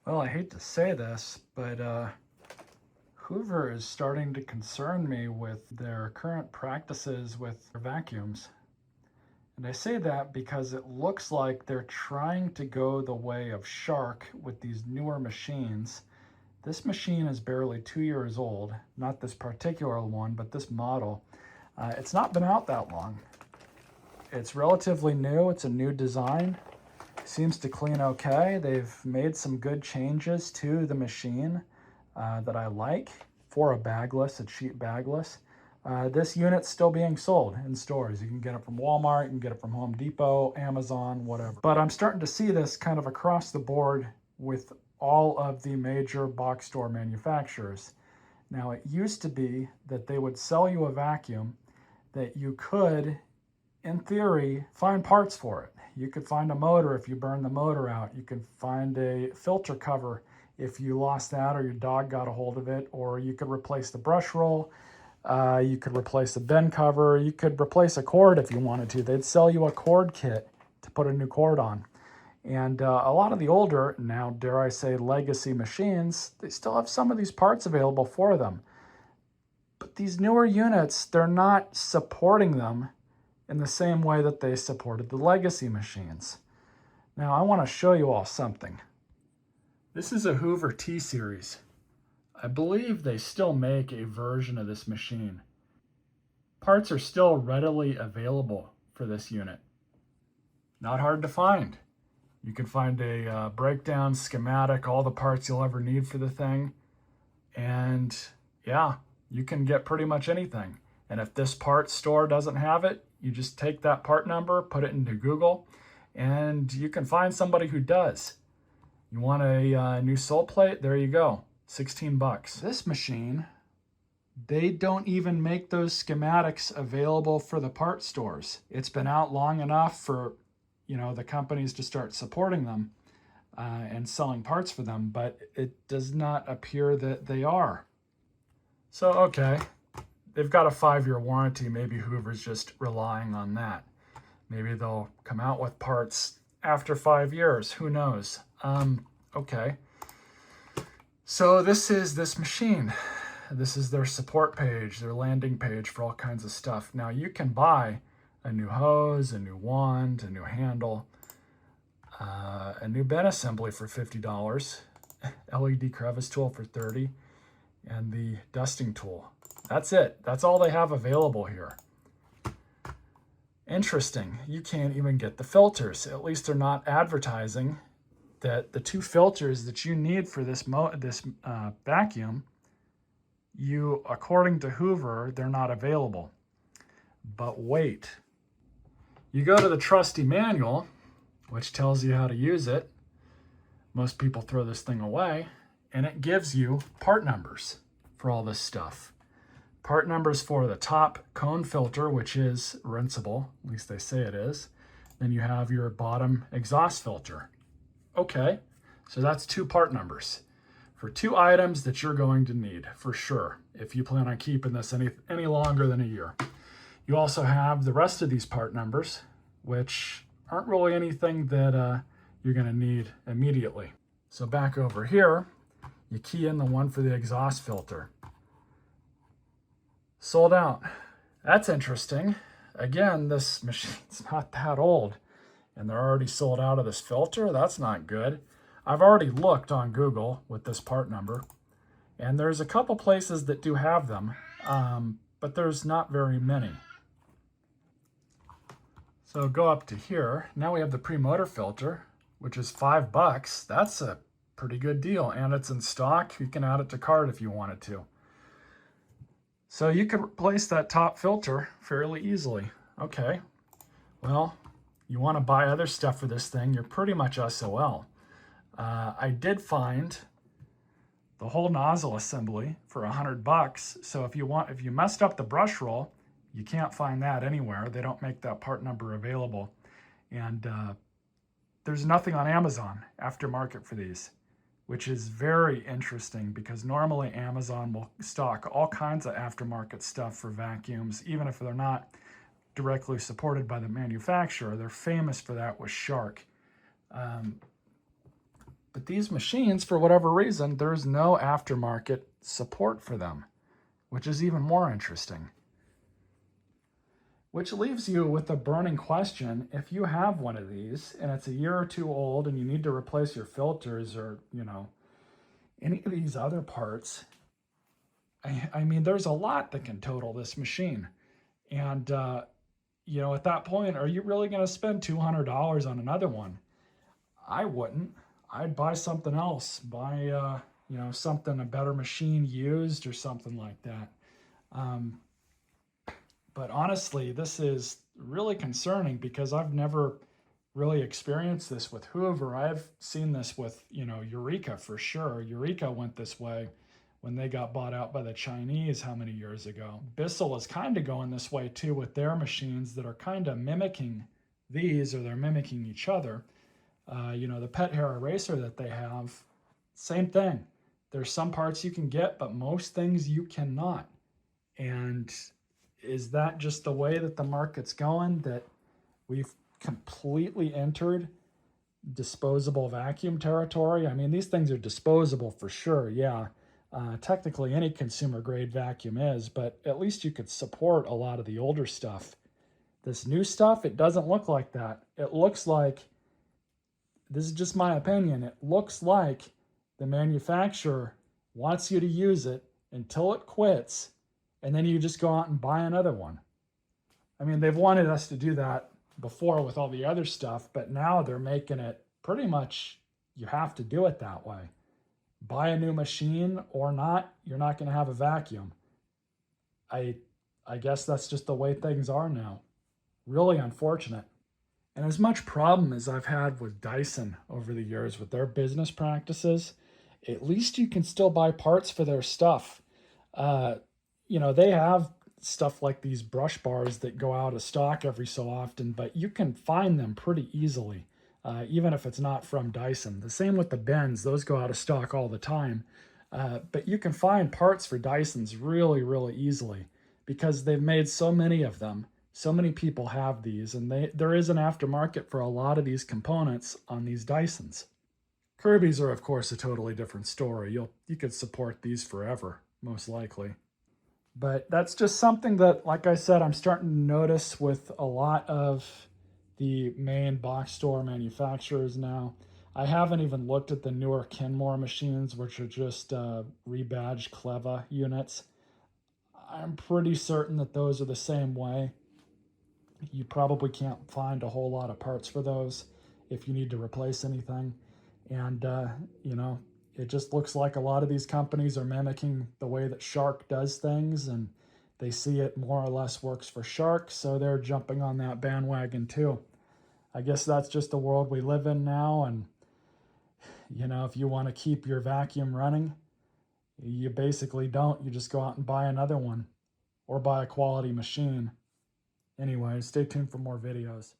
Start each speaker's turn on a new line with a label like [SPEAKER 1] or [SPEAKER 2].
[SPEAKER 1] Well, I hate to say this, but Hoover is starting to concern me with their current practices with their vacuums. And I say that because it looks like they're trying to go the way of Shark with these newer machines. This machine is barely 2 years old, not this particular one, but this model. It's not been out that long. It's relatively new, it's a new design. Seems to clean okay. They've made some good changes to the machine that I like for a cheap bagless. This unit's still being sold in stores. You can get it from Walmart, you can get it from Home Depot, Amazon, whatever. But I'm starting to see this kind of across the board with all of the major box store manufacturers. Now, it used to be that they would sell you a vacuum that you could, in theory, find parts for it. You could find a motor if you burn the motor out. You could find a filter cover if you lost that or your dog got a hold of it, or you could replace the brush roll. You could replace the bin cover. You could replace a cord if you wanted to. They'd sell you a cord kit to put a new cord on. And a lot of the older, now dare I say legacy machines, they still have some of these parts available for them. But these newer units, they're not supporting them in the same way that they supported the legacy machines. Now I want to show you all something. This is a Hoover T-Series. I believe they still make a version of this machine. Parts are still readily available for this unit. Not hard to find. You can find a breakdown schematic, all the parts you'll ever need for the thing. And yeah, you can get pretty much anything. And if this part store doesn't have it, you just take that part number, put it into Google, and you can find somebody who does. You want a new sole plate? There you go, 16 bucks. This machine, they don't even make those schematics available for the part stores. It's been out long enough for, the companies to start supporting them and selling parts for them, but it does not appear that they are. So, okay, they've got a 5-year warranty. Maybe Hoover's just relying on that. Maybe they'll come out with parts after 5 years. Who knows? Okay. So this is this machine. This is their support page, their landing page for all kinds of stuff. Now you can buy a new hose, a new wand, a new handle, a new bed assembly for $50, LED crevice tool for $30, and the dusting tool. That's it. That's all they have available here. Interesting. You can't even get the filters. At least they're not advertising that the 2 filters that you need for this vacuum, according to Hoover, they're not available. But wait. You go to the trusty manual, which tells you how to use it. Most people throw this thing away, and it gives you part numbers for all this stuff. Part numbers for the top cone filter, which is rinsable, at least they say it is. Then you have your bottom exhaust filter. Okay, so that's 2 part numbers for 2 items that you're going to need for sure if you plan on keeping this any longer than a year. You also have the rest of these part numbers, which aren't really anything that you're going to need immediately. So back over here, you key in the one for the exhaust filter. Sold out. That's interesting. Again, this machine's not that old, and they're already sold out of this filter. That's not good. I've already looked on Google with this part number, and there's a couple places that do have them, but there's not very many. So go up to here. Now we have the pre-motor filter, which is $5. That's a pretty good deal, and it's in stock. You can add it to cart if you wanted to. So you could replace that top filter fairly easily. Okay, well, you want to buy other stuff for this thing, you're pretty much SOL. I did find the whole nozzle assembly for $100. So if you messed up the brush roll, you can't find that anywhere. They don't make that part number available. And there's nothing on Amazon aftermarket for these, which is very interesting because normally Amazon will stock all kinds of aftermarket stuff for vacuums, even if they're not directly supported by the manufacturer. They're famous for that with Shark. But these machines, for whatever reason, there's no aftermarket support for them, which is even more interesting. Which leaves you with a burning question. If you have one of these and it's a year or two old and you need to replace your filters or, any of these other parts, I mean, there's a lot that can total this machine. And, at that point, are you really going to spend $200 on another one? I wouldn't. I'd buy something else, buy, something, a better machine used or something like that. But honestly, this is really concerning because I've never really experienced this with Hoover. I've seen this with, Eureka for sure. Eureka went this way when they got bought out by the Chinese how many years ago. Bissell is kind of going this way too with their machines that are kind of mimicking these, or they're mimicking each other. The pet hair eraser that they have, same thing. There's some parts you can get, but most things you cannot. And is that just the way that the market's going, that we've completely entered disposable vacuum territory? I mean, these things are disposable for sure, yeah. Technically, any consumer grade vacuum is, but at least you could support a lot of the older stuff. This new stuff, it doesn't look like that. It looks like, this is just my opinion, it looks like the manufacturer wants you to use it until it quits, and then you just go out and buy another one. I mean, they've wanted us to do that before with all the other stuff, but now they're making it pretty much you have to do it that way. Buy a new machine or not, you're not going to have a vacuum. I guess that's just the way things are now. Really unfortunate. And as much problem as I've had with Dyson over the years with their business practices, at least you can still buy parts for their stuff. They have stuff like these brush bars that go out of stock every so often, but you can find them pretty easily, even if it's not from Dyson. The same with the bins, those go out of stock all the time. But you can find parts for Dysons really, really easily because they've made so many of them. So many people have these, and there is an aftermarket for a lot of these components on these Dysons. Kirby's are, of course, a totally different story. You could support these forever, most likely. But that's just something that, like I said, I'm starting to notice with a lot of the main box store manufacturers now. I haven't even looked at the newer Kenmore machines, which are just rebadged Cleva units. I'm pretty certain that those are the same way. You probably can't find a whole lot of parts for those if you need to replace anything. And, it just looks like a lot of these companies are mimicking the way that Shark does things, and they see it more or less works for Shark, so they're jumping on that bandwagon too. I guess that's just the world we live in now, and, if you want to keep your vacuum running, you basically don't. You just go out and buy another one or buy a quality machine. Anyway, stay tuned for more videos.